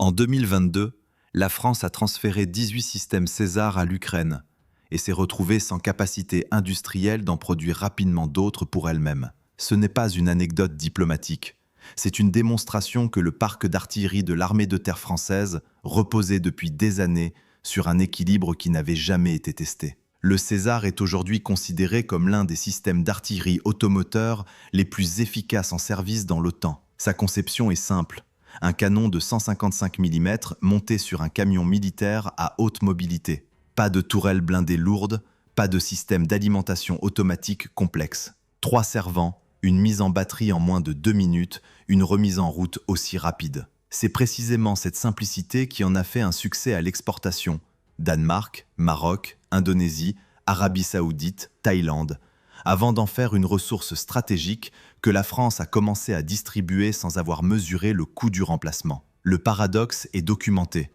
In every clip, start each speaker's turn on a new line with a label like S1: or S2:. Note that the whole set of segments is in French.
S1: En 2022, la France a transféré 18 systèmes César à l'Ukraine et s'est retrouvée sans capacité industrielle d'en produire rapidement d'autres pour elle-même. Ce n'est pas une anecdote diplomatique. C'est une démonstration que le parc d'artillerie de l'armée de terre française reposait depuis des années sur un équilibre qui n'avait jamais été testé. Le César est aujourd'hui considéré comme l'un des systèmes d'artillerie automoteur les plus efficaces en service dans l'OTAN. Sa conception est simple. Un canon de 155 mm monté sur un camion militaire à haute mobilité. Pas de tourelles blindées lourdes, pas de système d'alimentation automatique complexe. 3 servants, une mise en batterie en moins de 2 minutes, une remise en route aussi rapide. C'est précisément cette simplicité qui en a fait un succès à l'exportation. Danemark, Maroc, Indonésie, Arabie Saoudite, Thaïlande, avant d'en faire une ressource stratégique que la France a commencé à distribuer sans avoir mesuré le coût du remplacement. Le paradoxe est documenté.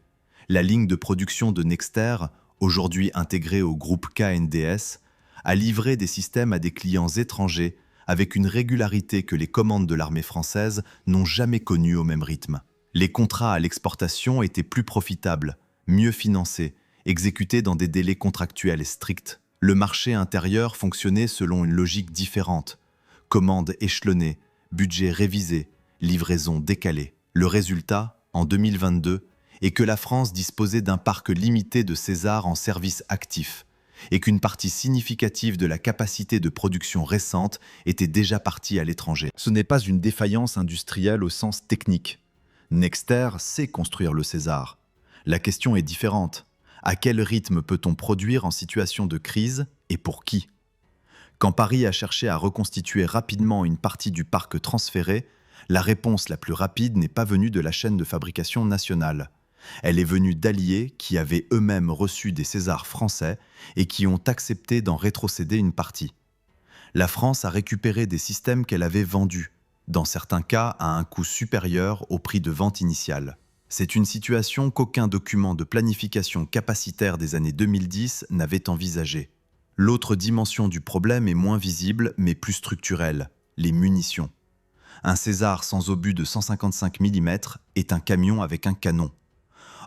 S1: La ligne de production de Nexter, aujourd'hui intégrée au groupe KNDS, a livré des systèmes à des clients étrangers avec une régularité que les commandes de l'armée française n'ont jamais connue au même rythme. Les contrats à l'exportation étaient plus profitables, mieux financés, exécutés dans des délais contractuels stricts. Le marché intérieur fonctionnait selon une logique différente. Commandes échelonnées, budget révisé, livraison décalée. Le résultat, en 2022, est que la France disposait d'un parc limité de César en service actif et qu'une partie significative de la capacité de production récente était déjà partie à l'étranger. Ce n'est pas une défaillance industrielle au sens technique. Nexter sait construire le César. La question est différente. À quel rythme peut-on produire en situation de crise et pour qui ? Quand Paris a cherché à reconstituer rapidement une partie du parc transféré, la réponse la plus rapide n'est pas venue de la chaîne de fabrication nationale. Elle est venue d'alliés qui avaient eux-mêmes reçu des Césars français et qui ont accepté d'en rétrocéder une partie. La France a récupéré des systèmes qu'elle avait vendus, dans certains cas à un coût supérieur au prix de vente initial. C'est une situation qu'aucun document de planification capacitaire des années 2010 n'avait envisagée. L'autre dimension du problème est moins visible mais plus structurelle, les munitions. Un César sans obus de 155 mm est un camion avec un canon.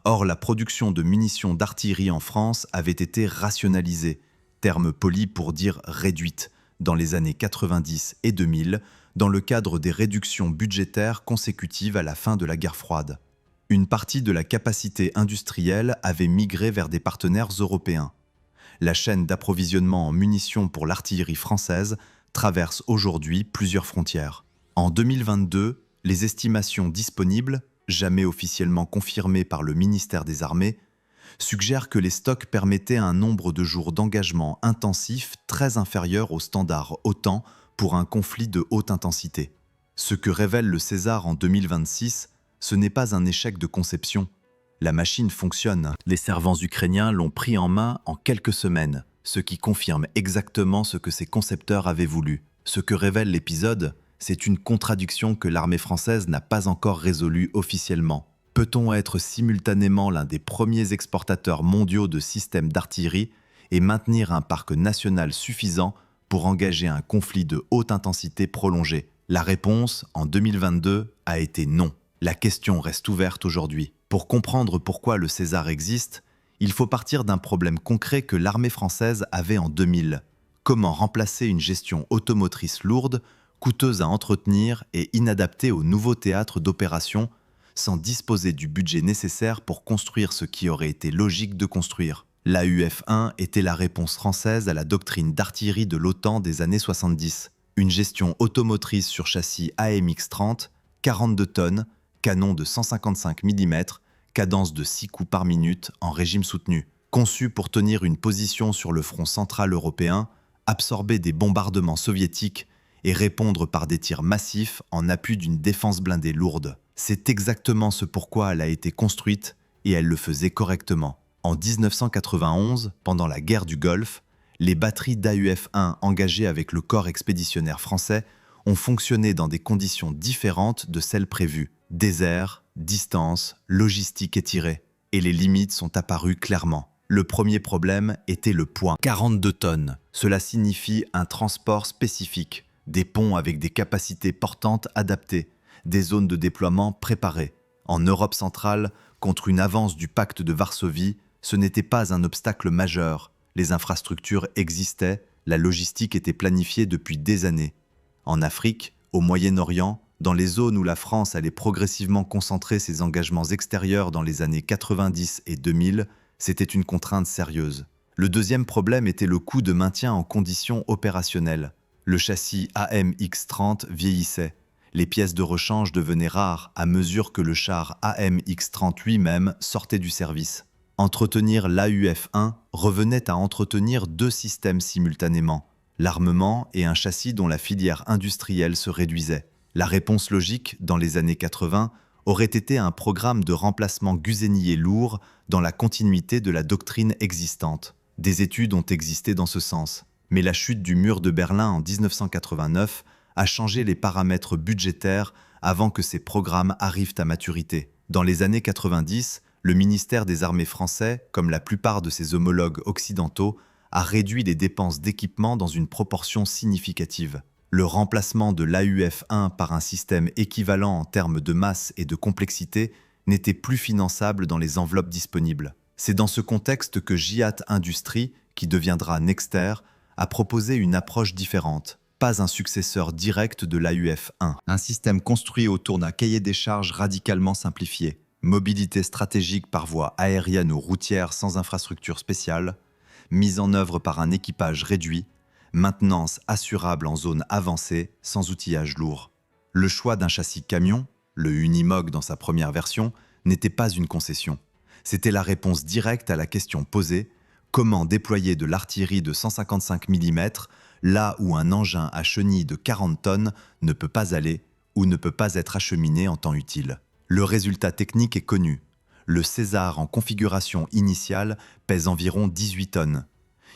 S1: Or, la production de munitions d'artillerie en France avait été rationalisée, terme poli pour dire réduite, dans les années 90 et 2000, dans le cadre des réductions budgétaires consécutives à la fin de la guerre froide. Une partie de la capacité industrielle avait migré vers des partenaires européens. La chaîne d'approvisionnement en munitions pour l'artillerie française traverse aujourd'hui plusieurs frontières. En 2022, les estimations disponibles, jamais officiellement confirmées par le ministère des Armées, suggèrent que les stocks permettaient un nombre de jours d'engagement intensif très inférieur aux standards OTAN pour un conflit de haute intensité. Ce que révèle le César en 2026, ce n'est pas un échec de conception. La machine fonctionne. Les servants ukrainiens l'ont pris en main en quelques semaines, ce qui confirme exactement ce que ses concepteurs avaient voulu. Ce que révèle l'épisode, c'est une contradiction que l'armée française n'a pas encore résolue officiellement. Peut-on être simultanément l'un des premiers exportateurs mondiaux de systèmes d'artillerie et maintenir un parc national suffisant pour engager un conflit de haute intensité prolongé ? La réponse, en 2022, a été non. La question reste ouverte aujourd'hui. Pour comprendre pourquoi le César existe, il faut partir d'un problème concret que l'armée française avait en 2000. Comment remplacer une gestion automotrice lourde, coûteuse à entretenir et inadaptée au nouveau théâtre d'opération, sans disposer du budget nécessaire pour construire ce qui aurait été logique de construire. L'AUF-1 était la réponse française à la doctrine d'artillerie de l'OTAN des années 70. Une gestion automotrice sur châssis AMX-30, 42 tonnes, canon de 155 mm, cadence de 6 coups par minute en régime soutenu. Conçu pour tenir une position sur le front central européen, absorber des bombardements soviétiques et répondre par des tirs massifs en appui d'une défense blindée lourde. C'est exactement ce pourquoi elle a été construite et elle le faisait correctement. En 1991, pendant la guerre du Golfe, les batteries d'AUF-1 engagées avec le corps expéditionnaire français ont fonctionné dans des conditions différentes de celles prévues. Désert, distance, logistique étirée. Et les limites sont apparues clairement. Le premier problème était le poids. 42 tonnes. Cela signifie un transport spécifique, des ponts avec des capacités portantes adaptées, des zones de déploiement préparées. En Europe centrale, Contre une avance du pacte de Varsovie, ce n'était pas un obstacle majeur. Les infrastructures existaient, la logistique était planifiée depuis des années. En Afrique, au Moyen-Orient, dans les zones où la France allait progressivement concentrer ses engagements extérieurs dans les années 90 et 2000, c'était une contrainte sérieuse. Le deuxième problème était le coût de maintien en conditions opérationnelles. Le châssis AMX-30 vieillissait. Les pièces de rechange devenaient rares à mesure que le char AMX-30 lui-même sortait du service. Entretenir l'AUF-1 revenait à entretenir deux systèmes simultanément, l'armement et un châssis dont la filière industrielle se réduisait. La réponse logique, dans les années 80, aurait été un programme de remplacement gusénier lourd dans la continuité de la doctrine existante. Des études ont existé dans ce sens, mais la chute du mur de Berlin en 1989 a changé les paramètres budgétaires avant que ces programmes arrivent à maturité. Dans les années 90, le ministère des Armées français, comme la plupart de ses homologues occidentaux, a réduit les dépenses d'équipement dans une proportion significative. Le remplacement de l'AUF-1 par un système équivalent en termes de masse et de complexité n'était plus finançable dans les enveloppes disponibles. C'est dans ce contexte que Giat Industries, qui deviendra Nexter, a proposé une approche différente. Pas un successeur direct de l'AUF-1. Un système construit autour d'un cahier des charges radicalement simplifié. Mobilité stratégique par voie aérienne ou routière sans infrastructure spéciale, mise en œuvre par un équipage réduit, maintenance assurable en zone avancée sans outillage lourd. Le choix d'un châssis camion, le Unimog dans sa première version, n'était pas une concession. C'était la réponse directe à la question posée: comment déployer de l'artillerie de 155 mm là où un engin à chenilles de 40 tonnes ne peut pas aller ou ne peut pas être acheminé en temps utile. Le résultat technique est connu. Le César en configuration initiale pèse environ 18 tonnes.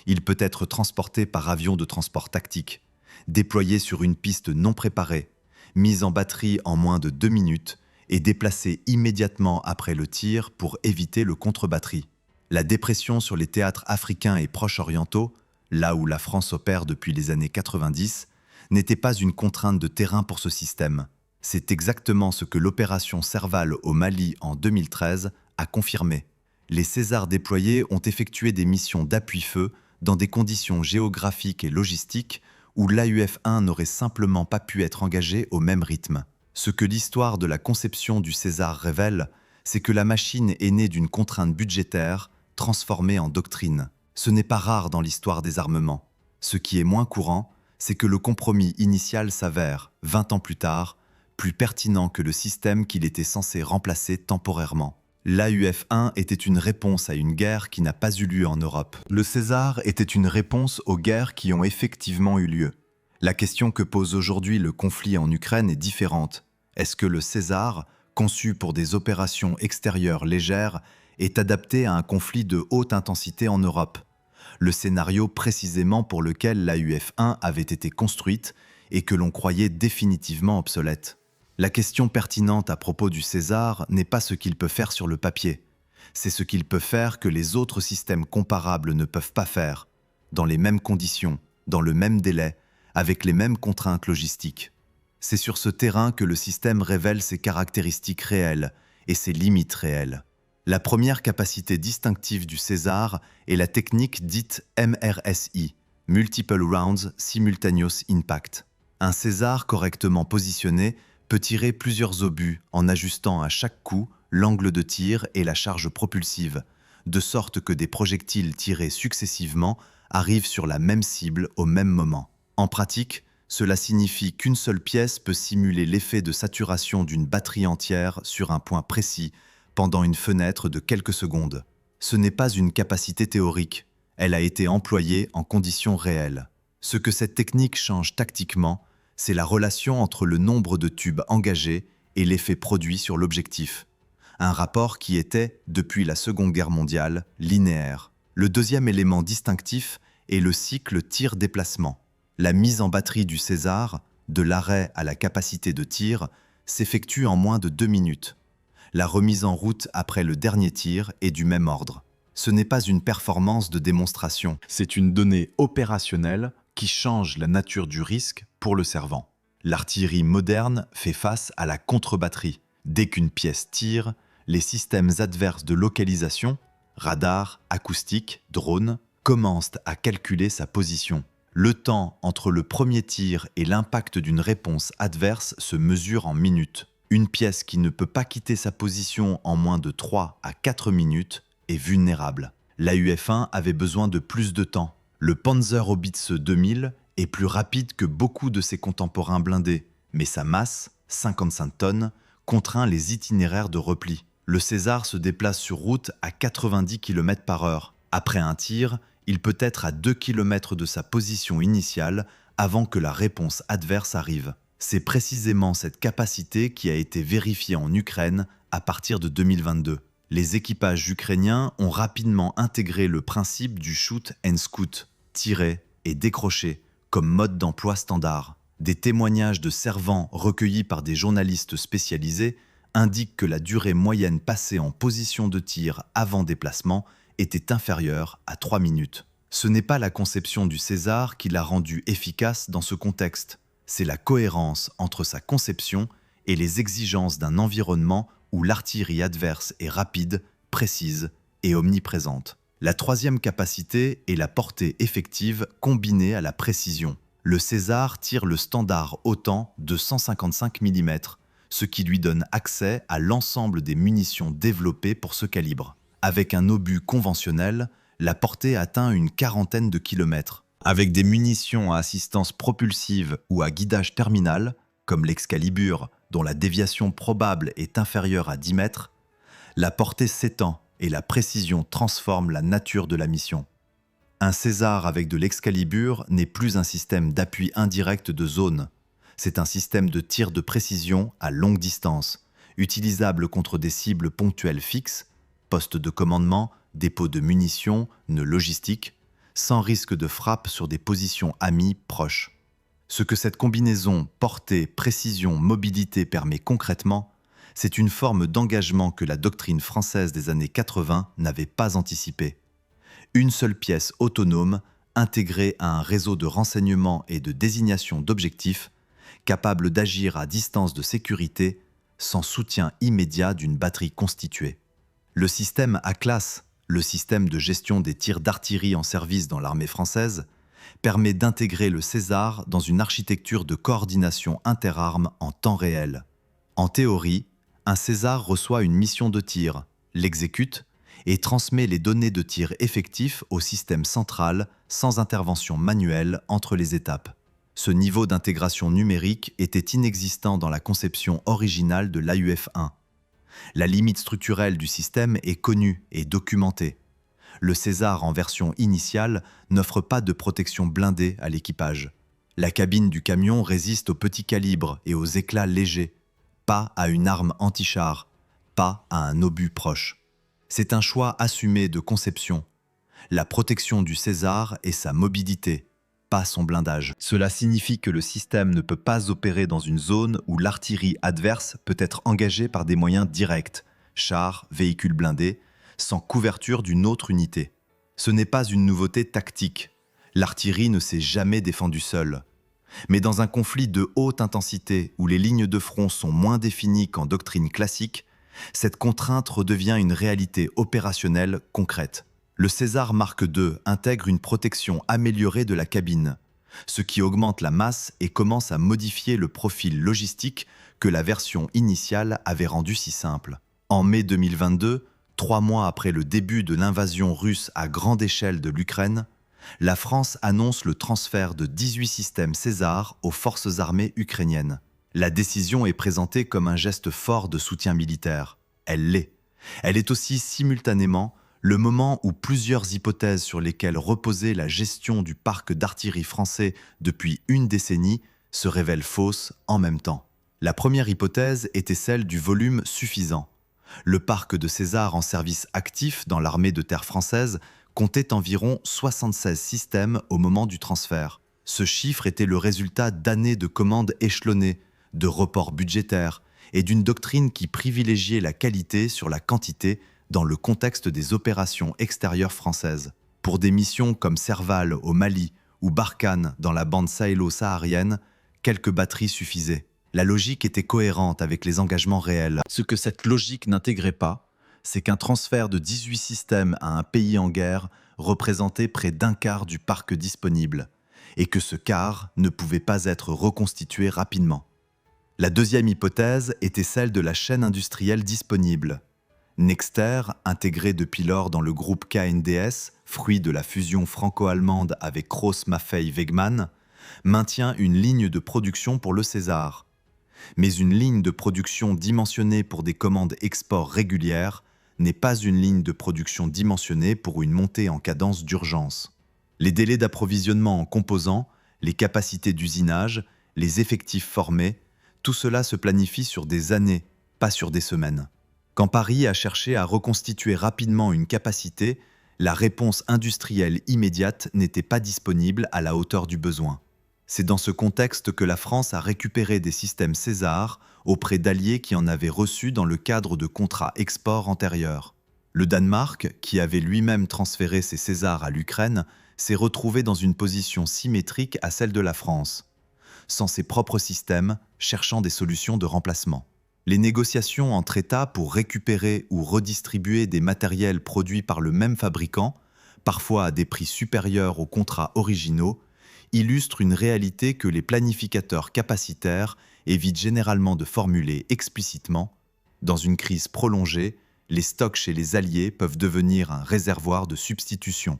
S1: Il peut être transporté par avion de transport tactique, déployé sur une piste non préparée, mis en batterie en moins de 2 minutes et déplacé immédiatement après le tir pour éviter le contre-batterie. La dépression sur les théâtres africains et proches orientaux, là où la France opère depuis les années 90, n'était pas une contrainte de terrain pour ce système. C'est exactement ce que l'opération Serval au Mali en 2013 a confirmé. Les Césars déployés ont effectué des missions d'appui-feu dans des conditions géographiques et logistiques où l'AUF-1 n'aurait simplement pas pu être engagé au même rythme. Ce que l'histoire de la conception du César révèle, c'est que la machine est née d'une contrainte budgétaire transformée en doctrine. Ce n'est pas rare dans l'histoire des armements. Ce qui est moins courant, c'est que le compromis initial s'avère, 20 ans plus tard, plus pertinent que le système qu'il était censé remplacer temporairement. L'AUF-1 était une réponse à une guerre qui n'a pas eu lieu en Europe. Le César était une réponse aux guerres qui ont effectivement eu lieu. La question que pose aujourd'hui le conflit en Ukraine est différente. Est-ce que le César, conçu pour des opérations extérieures légères, est adapté à un conflit de haute intensité en Europe? Le scénario précisément pour lequel l'AUF-1 avait été construite et que l'on croyait définitivement obsolète. La question pertinente à propos du César n'est pas ce qu'il peut faire sur le papier, c'est ce qu'il peut faire que les autres systèmes comparables ne peuvent pas faire, dans les mêmes conditions, dans le même délai, avec les mêmes contraintes logistiques. C'est sur ce terrain que le système révèle ses caractéristiques réelles et ses limites réelles. La première capacité distinctive du César est la technique dite MRSI, Multiple Rounds Simultaneous Impact. Un César correctement positionné peut tirer plusieurs obus en ajustant à chaque coup l'angle de tir et la charge propulsive, de sorte que des projectiles tirés successivement arrivent sur la même cible au même moment. En pratique, cela signifie qu'une seule pièce peut simuler l'effet de saturation d'une batterie entière sur un point précis pendant une fenêtre de quelques secondes. Ce n'est pas une capacité théorique, elle a été employée en conditions réelles. Ce que cette technique change tactiquement, c'est la relation entre le nombre de tubes engagés et l'effet produit sur l'objectif. Un rapport qui était, depuis la Seconde Guerre mondiale, linéaire. Le deuxième élément distinctif est le cycle tir-déplacement. La mise en batterie du César, de l'arrêt à la capacité de tir, s'effectue en moins de 2 minutes. La remise en route après le dernier tir est du même ordre. Ce n'est pas une performance de démonstration, c'est une donnée opérationnelle qui change la nature du risque pour le servant. L'artillerie moderne fait face à la contre-batterie. Dès qu'une pièce tire, les systèmes adverses de localisation, radar, acoustique, drone, commencent à calculer sa position. Le temps entre le premier tir et l'impact d'une réponse adverse se mesure en minutes. Une pièce qui ne peut pas quitter sa position en moins de 3 à 4 minutes est vulnérable. L'AUF-1 avait besoin de plus de temps. Le Panzerhaubitze 2000 est plus rapide que beaucoup de ses contemporains blindés, mais sa masse, 55 tonnes, contraint les itinéraires de repli. Le César se déplace sur route à 90 km/h. Après un tir, il peut être à 2 km de sa position initiale avant que la réponse adverse arrive. C'est précisément cette capacité qui a été vérifiée en Ukraine à partir de 2022. Les équipages ukrainiens ont rapidement intégré le principe du shoot and scoot, tirer et décrocher, comme mode d'emploi standard. Des témoignages de servants recueillis par des journalistes spécialisés indiquent que la durée moyenne passée en position de tir avant déplacement était inférieure à 3 minutes. Ce n'est pas la conception du César qui l'a rendu efficace dans ce contexte, c'est la cohérence entre sa conception et les exigences d'un environnement où l'artillerie adverse est rapide, précise et omniprésente. La troisième capacité est la portée effective combinée à la précision. Le César tire le standard OTAN de 155 mm, ce qui lui donne accès à l'ensemble des munitions développées pour ce calibre. Avec un obus conventionnel, la portée atteint une quarantaine de kilomètres. Avec des munitions à assistance propulsive ou à guidage terminal, comme l'Excalibur, dont la déviation probable est inférieure à 10 mètres, la portée s'étend et la précision transforme la nature de la mission. Un César avec de l'Excalibur n'est plus un système d'appui indirect de zone. C'est un système de tir de précision à longue distance, utilisable contre des cibles ponctuelles fixes, postes de commandement, dépôts de munitions, nœuds logistiques, sans risque de frappe sur des positions amies proches. Ce que cette combinaison portée, précision, mobilité permet concrètement, c'est une forme d'engagement que la doctrine française des années 80 n'avait pas anticipée. Une seule pièce autonome, intégrée à un réseau de renseignement et de désignation d'objectifs, capable d'agir à distance de sécurité, sans soutien immédiat d'une batterie constituée. Le système A-classe, le système de gestion des tirs d'artillerie en service dans l'armée française, permet d'intégrer le César dans une architecture de coordination interarmes en temps réel. En théorie, un César reçoit une mission de tir, l'exécute et transmet les données de tir effectifs au système central sans intervention manuelle entre les étapes. Ce niveau d'intégration numérique était inexistant dans la conception originale de l'AUF-1. La limite structurelle du système est connue et documentée. Le César en version initiale n'offre pas de protection blindée à l'équipage. La cabine du camion résiste au petit calibre et aux éclats légers, pas à une arme anti-char, pas à un obus proche. C'est un choix assumé de conception. La protection du César est sa mobilité, pas son blindage. Cela signifie que le système ne peut pas opérer dans une zone où l'artillerie adverse peut être engagée par des moyens directs, chars, véhicules blindés, sans couverture d'une autre unité. Ce n'est pas une nouveauté tactique. L'artillerie ne s'est jamais défendue seule. Mais dans un conflit de haute intensité où les lignes de front sont moins définies qu'en doctrine classique, cette contrainte redevient une réalité opérationnelle concrète. Le César Mark II intègre une protection améliorée de la cabine, ce qui augmente la masse et commence à modifier le profil logistique que la version initiale avait rendu si simple. En mai 2022, 3 mois après le début de l'invasion russe à grande échelle de l'Ukraine, la France annonce le transfert de 18 systèmes César aux forces armées ukrainiennes. La décision est présentée comme un geste fort de soutien militaire. Elle l'est. Elle est aussi simultanément le moment où plusieurs hypothèses sur lesquelles reposait la gestion du parc d'artillerie français depuis une décennie se révèlent fausses en même temps. La première hypothèse était celle du volume suffisant. Le parc de César en service actif dans l'armée de terre française comptait environ 76 systèmes au moment du transfert. Ce chiffre était le résultat d'années de commandes échelonnées, de reports budgétaires et d'une doctrine qui privilégiait la qualité sur la quantité dans le contexte des opérations extérieures françaises. Pour des missions comme Serval au Mali ou Barkhane dans la bande sahélo-saharienne, quelques batteries suffisaient. La logique était cohérente avec les engagements réels. Ce que cette logique n'intégrait pas, c'est qu'un transfert de 18 systèmes à un pays en guerre représentait près d'un quart du parc disponible, et que ce quart ne pouvait pas être reconstitué rapidement. La deuxième hypothèse était celle de la chaîne industrielle disponible. Nexter, intégré depuis lors dans le groupe KNDS, fruit de la fusion franco-allemande avec Krauss-Maffei-Wegmann, maintient une ligne de production pour le César. Mais une ligne de production dimensionnée pour des commandes export régulières n'est pas une ligne de production dimensionnée pour une montée en cadence d'urgence. Les délais d'approvisionnement en composants, les capacités d'usinage, les effectifs formés, tout cela se planifie sur des années, pas sur des semaines. Quand Paris a cherché à reconstituer rapidement une capacité, la réponse industrielle immédiate n'était pas disponible à la hauteur du besoin. C'est dans ce contexte que la France a récupéré des systèmes César auprès d'alliés qui en avaient reçu dans le cadre de contrats export antérieurs. Le Danemark, qui avait lui-même transféré ses Césars à l'Ukraine, s'est retrouvé dans une position symétrique à celle de la France, sans ses propres systèmes, cherchant des solutions de remplacement. Les négociations entre États pour récupérer ou redistribuer des matériels produits par le même fabricant, parfois à des prix supérieurs aux contrats originaux, illustrent une réalité que les planificateurs capacitaires évitent généralement de formuler explicitement. Dans une crise prolongée, les stocks chez les alliés peuvent devenir un réservoir de substitution,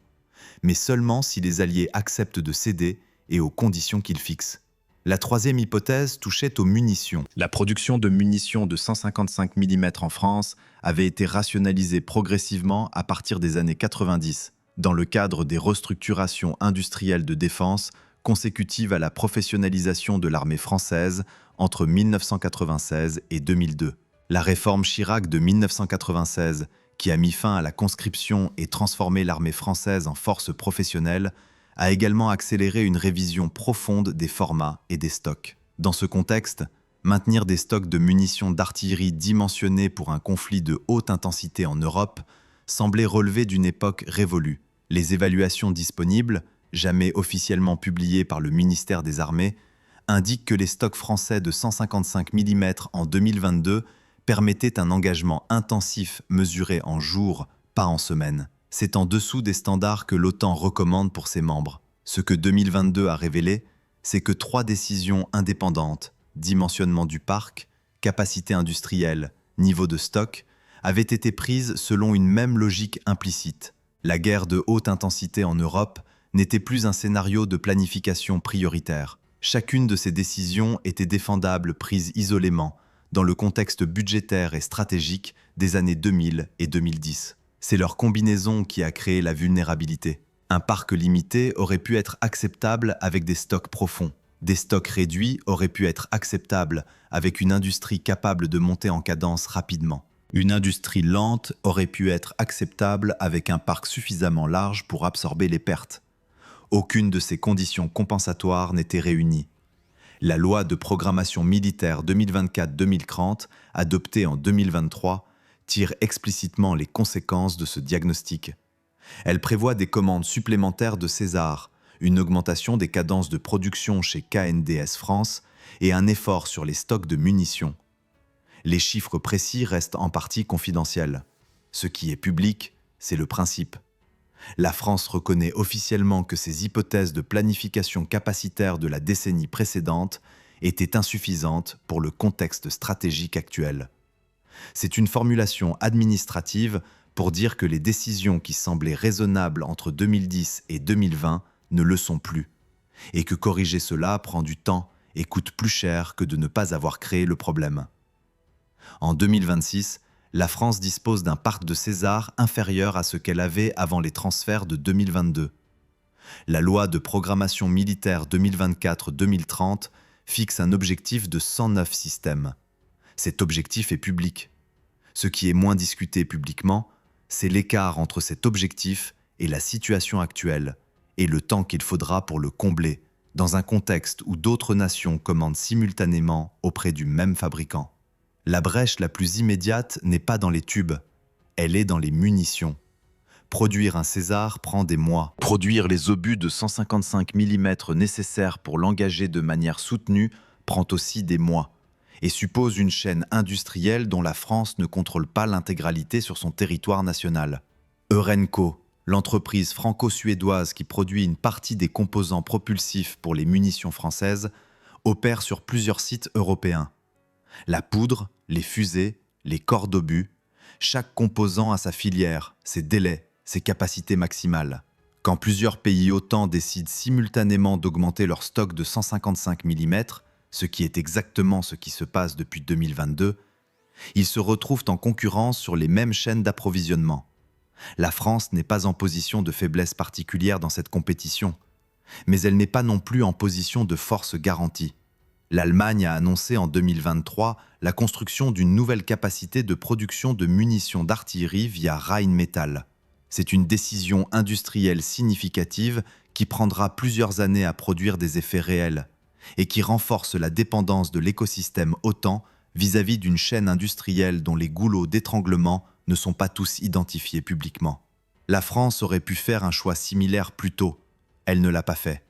S1: mais seulement si les alliés acceptent de céder et aux conditions qu'ils fixent. La troisième hypothèse touchait aux munitions. La production de munitions de 155 mm en France avait été rationalisée progressivement à partir des années 90, dans le cadre des restructurations industrielles de défense consécutives à la professionnalisation de l'armée française entre 1996 et 2002. La réforme Chirac de 1996, qui a mis fin à la conscription et transformé l'armée française en force professionnelle, a également accéléré une révision profonde des formats et des stocks. Dans ce contexte, maintenir des stocks de munitions d'artillerie dimensionnés pour un conflit de haute intensité en Europe semblait relever d'une époque révolue. Les évaluations disponibles, jamais officiellement publiées par le ministère des Armées, indiquent que les stocks français de 155 mm en 2022 permettaient un engagement intensif mesuré en jours, pas en semaines. C'est en dessous des standards que l'OTAN recommande pour ses membres. Ce que 2022 a révélé, c'est que 3 décisions indépendantes, dimensionnement du parc, capacité industrielle, niveau de stock, avaient été prises selon une même logique implicite. La guerre de haute intensité en Europe n'était plus un scénario de planification prioritaire. Chacune de ces décisions était défendable prise isolément, dans le contexte budgétaire et stratégique des années 2000 et 2010. C'est leur combinaison qui a créé la vulnérabilité. Un parc limité aurait pu être acceptable avec des stocks profonds. Des stocks réduits auraient pu être acceptables avec une industrie capable de monter en cadence rapidement. Une industrie lente aurait pu être acceptable avec un parc suffisamment large pour absorber les pertes. Aucune de ces conditions compensatoires n'était réunie. La loi de programmation militaire 2024-2030, adoptée en 2023, tire explicitement les conséquences de ce diagnostic. Elle prévoit des commandes supplémentaires de César, une augmentation des cadences de production chez KNDS France et un effort sur les stocks de munitions. Les chiffres précis restent en partie confidentiels. Ce qui est public, c'est le principe. La France reconnaît officiellement que ces hypothèses de planification capacitaire de la décennie précédente étaient insuffisantes pour le contexte stratégique actuel. C'est une formulation administrative pour dire que les décisions qui semblaient raisonnables entre 2010 et 2020 ne le sont plus, et que corriger cela prend du temps et coûte plus cher que de ne pas avoir créé le problème. En 2026, la France dispose d'un parc de César inférieur à ce qu'elle avait avant les transferts de 2022. La loi de programmation militaire 2024-2030 fixe un objectif de 109 systèmes. Cet objectif est public. Ce qui est moins discuté publiquement, c'est l'écart entre cet objectif et la situation actuelle, et le temps qu'il faudra pour le combler, dans un contexte où d'autres nations commandent simultanément auprès du même fabricant. La brèche la plus immédiate n'est pas dans les tubes, elle est dans les munitions. Produire un César prend des mois. Produire les obus de 155 mm nécessaires pour l'engager de manière soutenue prend aussi des mois. et suppose une chaîne industrielle dont la France ne contrôle pas l'intégralité sur son territoire national. Eurenco, l'entreprise franco-suédoise qui produit une partie des composants propulsifs pour les munitions françaises, opère sur plusieurs sites européens. La poudre, les fusées, les corps d'obus, chaque composant a sa filière, ses délais, ses capacités maximales. Quand plusieurs pays OTAN décident simultanément d'augmenter leur stock de 155 mm, ce qui est exactement ce qui se passe depuis 2022, ils se retrouvent en concurrence sur les mêmes chaînes d'approvisionnement. La France n'est pas en position de faiblesse particulière dans cette compétition, mais elle n'est pas non plus en position de force garantie. L'Allemagne a annoncé en 2023 la construction d'une nouvelle capacité de production de munitions d'artillerie via Rheinmetall. C'est une décision industrielle significative qui prendra plusieurs années à produire des effets réels et qui renforce la dépendance de l'écosystème OTAN vis-à-vis d'une chaîne industrielle dont les goulots d'étranglement ne sont pas tous identifiés publiquement. La France aurait pu faire un choix similaire plus tôt. Elle ne l'a pas fait.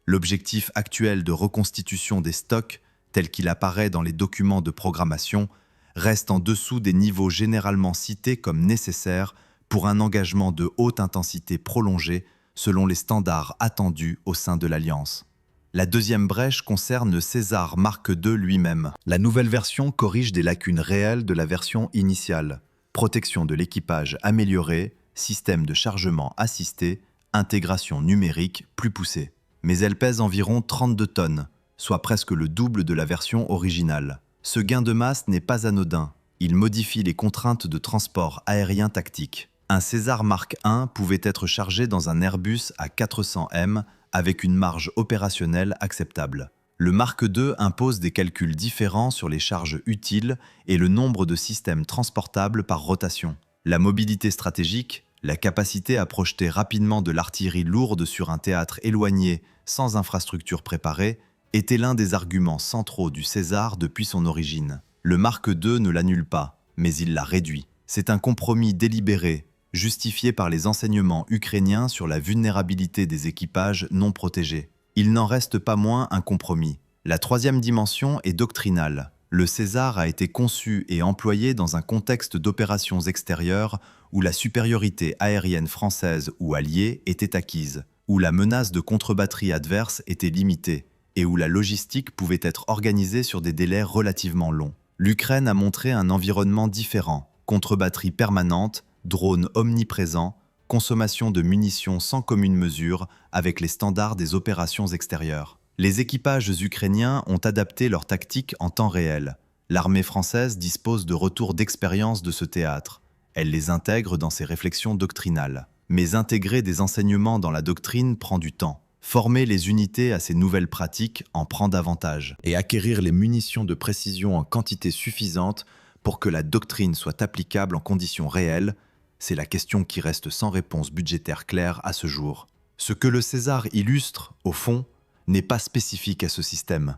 S1: L'objectif actuel de reconstitution des stocks, tel qu'il apparaît dans les documents de programmation, reste en dessous des niveaux généralement cités comme nécessaires pour un engagement de haute intensité prolongé selon les standards attendus au sein de l'Alliance. La deuxième brèche concerne le César Mark II lui-même. La nouvelle version corrige des lacunes réelles de la version initiale. Protection de l'équipage améliorée, système de chargement assisté, intégration numérique plus poussée. Mais elle pèse environ 32 tonnes, soit presque le double de la version originale. Ce gain de masse n'est pas anodin. Il modifie les contraintes de transport aérien tactique. Un César Mark I pouvait être chargé dans un Airbus A400M avec une marge opérationnelle acceptable. Le Mark II impose des calculs différents sur les charges utiles et le nombre de systèmes transportables par rotation. La mobilité stratégique, la capacité à projeter rapidement de l'artillerie lourde sur un théâtre éloigné sans infrastructure préparée, était l'un des arguments centraux du César depuis son origine. Le Mark II ne l'annule pas, mais il l'a réduit. C'est un compromis délibéré, justifié par les enseignements ukrainiens sur la vulnérabilité des équipages non protégés. Il n'en reste pas moins un compromis. La troisième dimension est doctrinale. Le César a été conçu et employé dans un contexte d'opérations extérieures où la supériorité aérienne française ou alliée était acquise, où la menace de contre-batterie adverse était limitée et où la logistique pouvait être organisée sur des délais relativement longs. L'Ukraine a montré un environnement différent, contre-batterie permanente, drones omniprésents, consommation de munitions sans commune mesure avec les standards des opérations extérieures. Les équipages ukrainiens ont adapté leur tactique en temps réel. L'armée française dispose de retours d'expérience de ce théâtre. Elle les intègre dans ses réflexions doctrinales. Mais intégrer des enseignements dans la doctrine prend du temps. Former les unités à ces nouvelles pratiques en prend davantage. Et acquérir les munitions de précision en quantité suffisante pour que la doctrine soit applicable en conditions réelles, c'est la question qui reste sans réponse budgétaire claire à ce jour. Ce que le César illustre, au fond, n'est pas spécifique à ce système.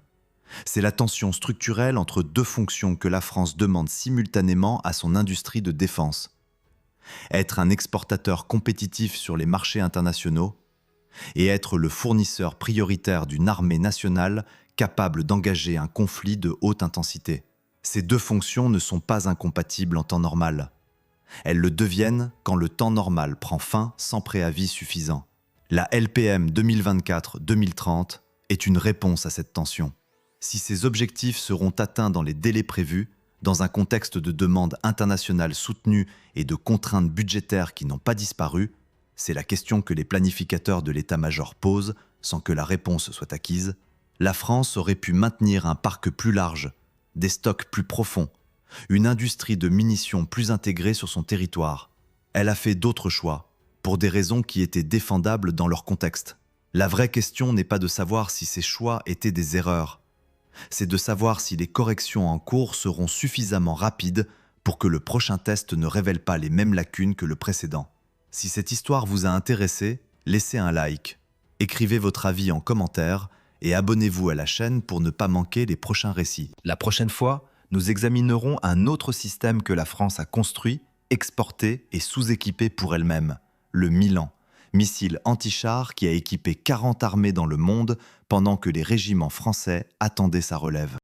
S1: C'est la tension structurelle entre deux fonctions que la France demande simultanément à son industrie de défense. Être un exportateur compétitif sur les marchés internationaux et être le fournisseur prioritaire d'une armée nationale capable d'engager un conflit de haute intensité. Ces deux fonctions ne sont pas incompatibles en temps normal. Elles le deviennent quand le temps normal prend fin sans préavis suffisant. La LPM 2024-2030 est une réponse à cette tension. Si ces objectifs seront atteints dans les délais prévus, dans un contexte de demande internationale soutenue et de contraintes budgétaires qui n'ont pas disparu, c'est la question que les planificateurs de l'état-major posent sans que la réponse soit acquise. La France aurait pu maintenir un parc plus large, des stocks plus profonds, une industrie de munitions plus intégrée sur son territoire. Elle a fait d'autres choix, pour des raisons qui étaient défendables dans leur contexte. La vraie question n'est pas de savoir si ces choix étaient des erreurs, c'est de savoir si les corrections en cours seront suffisamment rapides pour que le prochain test ne révèle pas les mêmes lacunes que le précédent. Si cette histoire vous a intéressé, laissez un like, écrivez votre avis en commentaire et abonnez-vous à la chaîne pour ne pas manquer les prochains récits. La prochaine fois, nous examinerons un autre système que la France a construit, exporté et sous-équipé pour elle-même, le Milan, missile anti-char qui a équipé 40 armées dans le monde pendant que les régiments français attendaient sa relève.